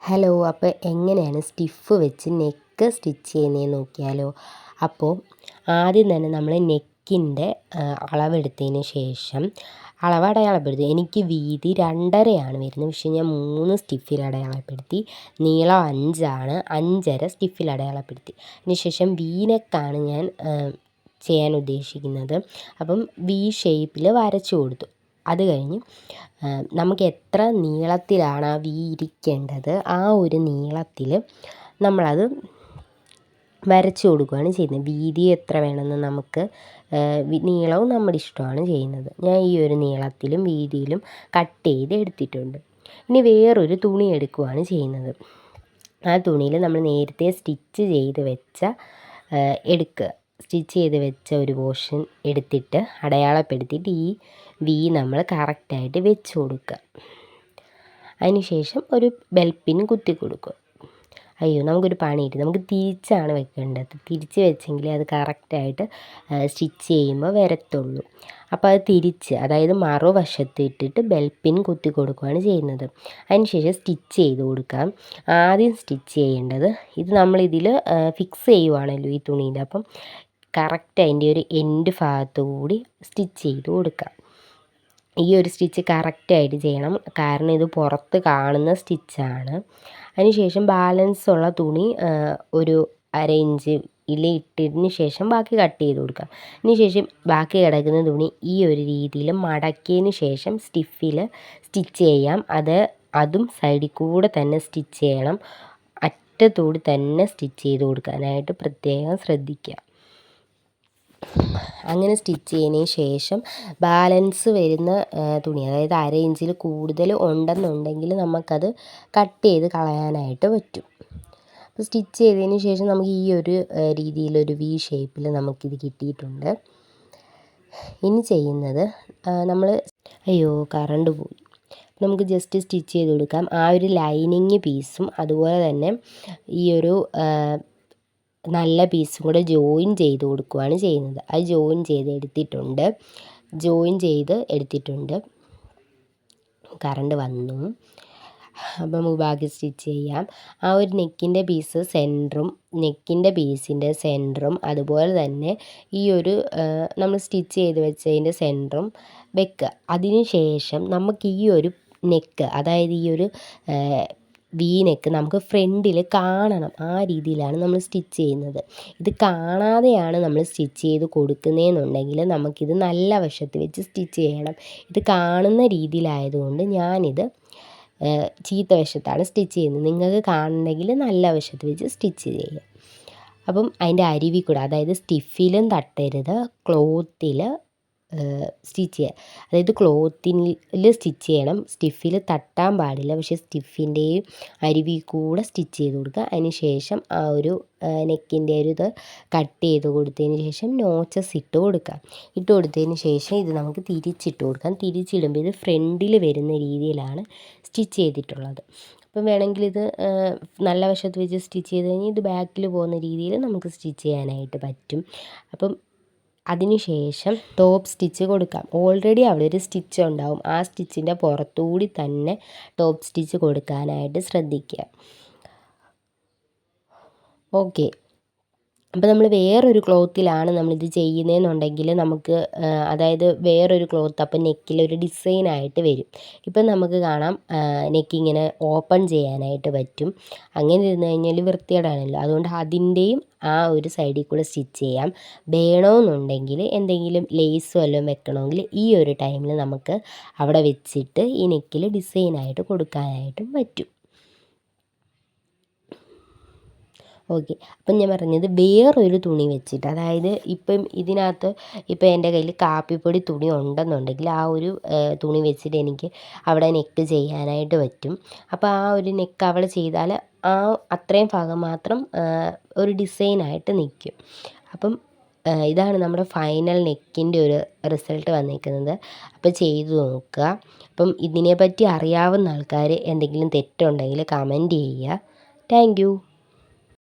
Hello, അപ്പോൾ എങ്ങനെയാണ് stiff വെച്ച് നെക്ക് സ്റ്റിച്ച് ചെയ്യുന്നതെന്ന് നോക്കിയാലോ. അപ്പോൾ ആദ്യം തന്നെ നമ്മൾ നെക്കിൻ്റെ അളവെടുത്തതിന് ശേഷം അടയാളപ്പെടുത്തി. എനിക്ക് വീതി 2.5 വരുന്നത്, പക്ഷേ ഞാൻ 3 സ്റ്റിഫിൽ അടയാളപ്പെടുത്തി. നീളം 5 5.5 സ്റ്റിഫിൽ അടയാളപ്പെടുത്തി. അതിന് ശേഷം നെക്കാണ് ഞാൻ ചെയ്യാൻ ഉദ്ദേശിക്കുന്നത്. അപ്പം ഷേപ്പിൽ വരച്ചു കൊടുത്തു. അത് കഴിഞ്ഞ് നമുക്ക് എത്ര നീളത്തിലാണ് ആ ഇരിക്കേണ്ടത് ആ ഒരു നീളത്തിൽ നമ്മളത് വരച്ചു കൊടുക്കുകയാണ് ചെയ്യുന്നത്. വീതി എത്ര വേണമെന്ന് നമുക്ക് നീളവും നമ്മുടെ ഇഷ്ടമാണ് ചെയ്യുന്നത്. ഞാൻ ഈ ഒരു നീളത്തിലും വീതിയിലും കട്ട് ചെയ്ത് എടുത്തിട്ടുണ്ട്. ഇനി വേറൊരു തുണി എടുക്കുകയാണ് ചെയ്യുന്നത്. ആ തുണിയിൽ നമ്മൾ നേരത്തെ സ്റ്റിച്ച് ചെയ്ത് വെച്ച ഒരു പോർഷൻ എടുത്തിട്ട് അടയാളപ്പെടുത്തിയിട്ട് ഈ നമ്മൾ കറക്റ്റായിട്ട് വെച്ച് കൊടുക്കുക. അതിന് ശേഷം ഒരു ബെൽപ്പിൻ കുത്തി കൊടുക്കുക. നമുക്കൊരു പണി കിട്ടി. നമുക്ക് തിരിച്ചാണ് വെക്കേണ്ടത്. തിരിച്ച് വെച്ചെങ്കിലേ അത് കറക്റ്റായിട്ട് സ്റ്റിച്ച് ചെയ്യുമ്പോൾ വരത്തുള്ളൂ. അപ്പോൾ അത് തിരിച്ച്, അതായത് മറുവശത്ത് ഇട്ടിട്ട് ബെൽപ്പിൻ കുത്തി കൊടുക്കുകയാണ് ചെയ്യുന്നത്. അതിന് ശേഷം സ്റ്റിച്ച് ചെയ്ത് കൊടുക്കാം. ആദ്യം സ്റ്റിച്ച് ചെയ്യേണ്ടത്, ഇത് നമ്മളിതിൽ ഫിക്സ് ചെയ്യുവാണല്ലോ ഈ തുണിയിൽ. അപ്പം കറക്റ്റ് അതിൻ്റെ ഒരു എൻഡ് ഭാഗത്തു കൂടി സ്റ്റിച്ച് ചെയ്ത് കൊടുക്കാം. ഈ ഒരു സ്റ്റിച്ച് കറക്റ്റായിട്ട് ചെയ്യണം, കാരണം ഇത് പുറത്ത് കാണുന്ന സ്റ്റിച്ചാണ്. അതിനുശേഷം ബാലൻസ് ഉള്ള തുണി ഒരു 1/2 ഇഞ്ച് ഇട്ടതിന് ശേഷം ബാക്കി കട്ട് ചെയ്ത് കൊടുക്കാം. അതിന് ശേഷം ബാക്കി കിടക്കുന്ന തുണി ഈ ഒരു രീതിയിൽ മടക്കിയതിന് ശേഷം സ്റ്റിഫിൽ സ്റ്റിച്ച് ചെയ്യാം. അതും സൈഡിൽ കൂടെ തന്നെ സ്റ്റിച്ച് ചെയ്യണം. അറ്റത്തൂടി തന്നെ സ്റ്റിച്ച് ചെയ്ത് കൊടുക്കാനായിട്ട് പ്രത്യേകം ശ്രദ്ധിക്കുക. അങ്ങനെ സ്റ്റിച്ച് ചെയ്തതിന് ശേഷം ബാലൻസ് വരുന്ന തുണി, അതായത് 1/2 ഇഞ്ചിൽ കൂടുതൽ ഉണ്ടെന്നുണ്ടെങ്കിൽ നമുക്കത് കട്ട് ചെയ്ത് കളയാനായിട്ട് പറ്റും. അപ്പോൾ സ്റ്റിച്ച് ചെയ്തതിന് ശേഷം നമുക്ക് ഈ ഒരു രീതിയിലൊരു ഷേപ്പിൽ നമുക്കിത് കിട്ടിയിട്ടുണ്ട്. ഇനി ചെയ്യുന്നത്, കറണ്ട് പോയി. നമുക്ക് ജസ്റ്റ് സ്റ്റിച്ച് ചെയ്ത് കൊടുക്കാം. ആ ഒരു ലൈനിങ് പീസും അതുപോലെ തന്നെ ഈ ഒരു നല്ല പീസും കൂടെ ജോയിൻ ചെയ്ത് കൊടുക്കുകയാണ് ചെയ്യുന്നത്. അത് ജോയിൻ ചെയ്ത് എടുത്തിട്ടുണ്ട്. കറണ്ട് വന്നു. അപ്പം നമുക്ക് ബാക്കി സ്റ്റിച്ച് ചെയ്യാം. ആ ഒരു നെക്കിൻ്റെ പീസിൻ്റെ സെൻറ്ററും അതുപോലെ തന്നെ ഈ ഒരു നമ്മൾ സ്റ്റിച്ച് ചെയ്ത് വെച്ചതിൻ്റെ സെൻറ്ററും വെക്കുക. അതിന് ശേഷം നമുക്ക് ഈ ഒരു നെക്ക്, അതായത് ഈ ഒരു നെക്ക് നമുക്ക് ഫ്രണ്ടിൽ കാണണം. ആ രീതിയിലാണ് നമ്മൾ സ്റ്റിച്ച് ചെയ്യുന്നത്. ഇത് കാണാതെയാണ് നമ്മൾ സ്റ്റിച്ച് ചെയ്ത് കൊടുക്കുന്നതെന്നുണ്ടെങ്കിൽ നമുക്കിത് നല്ല വശത്ത് വെച്ച് സ്റ്റിച്ച് ചെയ്യണം. ഇത് കാണുന്ന രീതിയിലായതുകൊണ്ട് ഞാനിത് ചീത്ത വശത്താണ് സ്റ്റിച്ച് ചെയ്യുന്നത്. നിങ്ങൾക്ക് കാണണമെങ്കിൽ നല്ല വശത്ത് വെച്ച് സ്റ്റിച്ച് ചെയ്യുക. അപ്പം അതിൻ്റെ അരിവിൽ കൂടെ, അതായത് സ്റ്റിഫിലും തട്ടരുത്, ക്ലോത്തിൽ സ്റ്റിച്ച് ചെയ്യുക. അതായത് ക്ലോത്തിൽ സ്റ്റിച്ച് ചെയ്യണം, സ്റ്റിഫിൽ തട്ടാൻ പാടില്ല. പക്ഷേ സ്റ്റിഫിൻ്റെയും അരുവിൽ കൂടെ സ്റ്റിച്ച് ചെയ്ത് കൊടുക്കുക. അതിന് ശേഷം ആ ഒരു നെക്കിൻ്റെ ഒരു ഇത് കട്ട് ചെയ്ത് കൊടുത്തതിന് ശേഷം നോച്ചസ് ഇട്ട് കൊടുത്തതിന് ശേഷം ഇത് നമുക്ക് തിരിച്ചിട്ട് കൊടുക്കാം. തിരിച്ചിടുമ്പോൾ ഇത് ഫ്രണ്ടിൽ വരുന്ന രീതിയിലാണ് സ്റ്റിച്ച് ചെയ്തിട്ടുള്ളത്. അപ്പം വേണമെങ്കിൽ ഇത് നല്ല വശത്ത് വെച്ച് സ്റ്റിച്ച് ചെയ്ത് കഴിഞ്ഞാൽ ഇത് ബാക്കിൽ പോകുന്ന രീതിയിൽ നമുക്ക് സ്റ്റിച്ച് ചെയ്യാനായിട്ട് പറ്റും. അപ്പം അതിന് ശേഷം ടോപ്പ് സ്റ്റിച്ച് കൊടുക്കാം. ഓൾറെഡി അവിടെ ഒരു സ്റ്റിച്ച് ഉണ്ടാവും. ആ സ്റ്റിച്ചിൻ്റെ പുറത്തുകൂടി തന്നെ ടോപ്പ് സ്റ്റിച്ച് കൊടുക്കാനായിട്ട് ശ്രദ്ധിക്കുക. ഓക്കെ. അപ്പോൾ നമ്മൾ വേറൊരു ക്ലോത്തിലാണ് നമ്മളിത് ചെയ്യുന്നതെന്നുണ്ടെങ്കിൽ നമുക്ക് അതായത് വേറൊരു ക്ലോത്ത്, അപ്പോൾ നെക്കിലൊരു ഡിസൈനായിട്ട് വരും. ഇപ്പം നമുക്ക് കാണാം നെക്കിങ്ങനെ ഓപ്പൺ ചെയ്യാനായിട്ട് പറ്റും. അങ്ങനെ ഇരുന്ന് കഴിഞ്ഞാൽ വൃത്തികേടാണല്ലോ. അതുകൊണ്ട് അതിൻ്റെയും ആ ഒരു സൈഡിൽ കൂടെ സ്റ്റിച്ച് ചെയ്യാം. വേണമെന്നുണ്ടെങ്കിൽ എന്തെങ്കിലും ലേസ് വല്ലതും വെക്കണമെങ്കിൽ ഈ ഒരു ടൈമിൽ നമുക്ക് അവിടെ വെച്ചിട്ട് ഈ നെക്കിൽ ഡിസൈനായിട്ട് കൊടുക്കാനായിട്ടും പറ്റും. ഓക്കെ. അപ്പം ഞാൻ പറഞ്ഞത് വേറൊരു തുണി വെച്ചിട്ട്, അതായത് ഇപ്പം ഇതിനകത്ത് ഇപ്പം എൻ്റെ കയ്യിൽ കാപ്പിപ്പൊടി തുണി ഉണ്ടെന്നുണ്ടെങ്കിൽ ആ ഒരു തുണി വെച്ചിട്ട് എനിക്ക് അവിടെ നെക്ക് ചെയ്യാനായിട്ട് പറ്റും. അപ്പോൾ ആ ഒരു നെക്ക് അവിടെ ചെയ്താൽ ആ അത്രയും ഭാഗം മാത്രം ഒരു ഡിസൈനായിട്ട് നിൽക്കും. അപ്പം ഇതാണ് നമ്മുടെ ഫൈനൽ നെക്കിൻ്റെ ഒരു റിസൾട്ട് വന്നിരിക്കുന്നത്. അപ്പോൾ ചെയ്ത് നോക്കുക. അപ്പം ഇതിനെപ്പറ്റി അറിയാവുന്ന ആൾക്കാർ എന്തെങ്കിലും തെറ്റുണ്ടെങ്കിൽ കമൻറ്റ് ചെയ്യുക. Thank you.